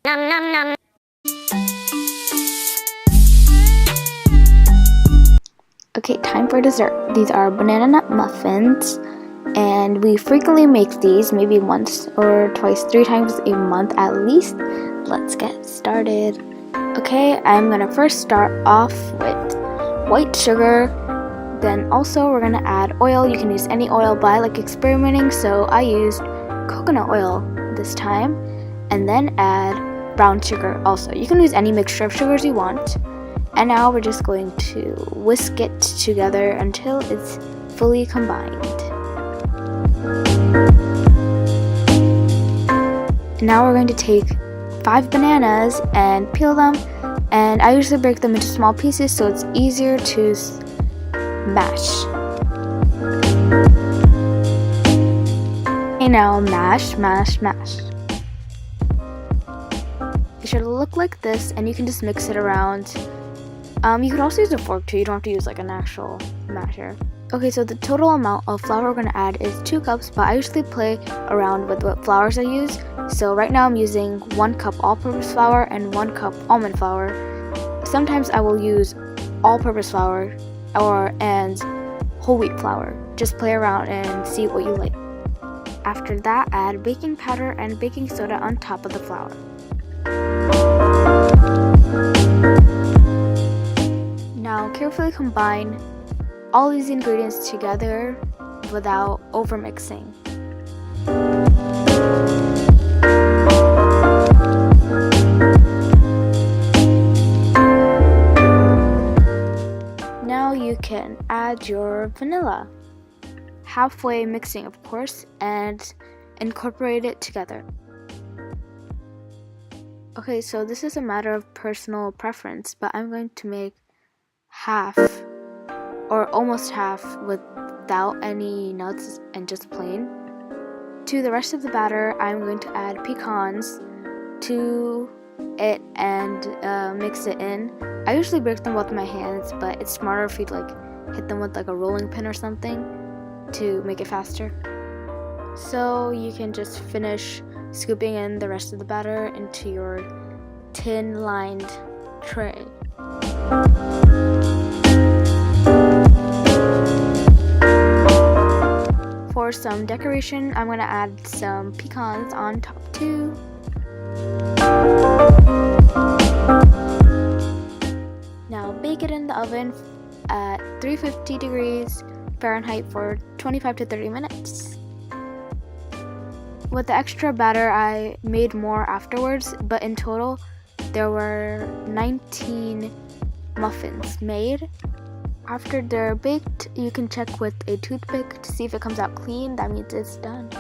Nom nom nom. Okay, time for dessert. These are banana nut muffins, and we frequently make these, maybe once or twice, 3 times a month at least. Let's get started. Okay, I'm gonna first start off with white sugar. Then also we're gonna add oil. You can use any oil, but I like experimenting, so I used coconut oil this time. And then add brown sugar also. You can use any mixture of sugars you want. And now we're just going to whisk it together until it's fully combined. And now we're going to take 5 bananas and peel them. And I usually break them into small pieces so it's easier to mash. Okay, now mash, mash, mash. It should look like this, and you can just mix it around. You can also use a fork too, you don't have to use like an actual masher. Okay, so the total amount of flour we're going to add is 2 cups, but I usually play around with what flours I use. So right now I'm using 1 cup all-purpose flour and 1 cup almond flour. Sometimes I will use all-purpose flour and whole wheat flour. Just play around and see what you like. After that, add baking powder and baking soda on top of the flour. Now carefully combine all these ingredients together without overmixing. Now you can add your vanilla, halfway mixing of course, and incorporate it together. Okay, so this is a matter of personal preference, but I'm going to make half or almost half without any nuts and just plain. To the rest of the batter, I'm going to add pecans to it and mix it in. I usually break them with my hands, but it's smarter if you hit them with a rolling pin or something to make it faster. So you can just finish scooping in the rest of the batter into your tin-lined tray. For some decoration, I'm going to add some pecans on top too. Now bake it in the oven at 350 degrees Fahrenheit for 25 to 30 minutes. With the extra batter, I made more afterwards, but in total, there were 19 muffins made. After they're baked, you can check with a toothpick to see if it comes out clean. That means it's done.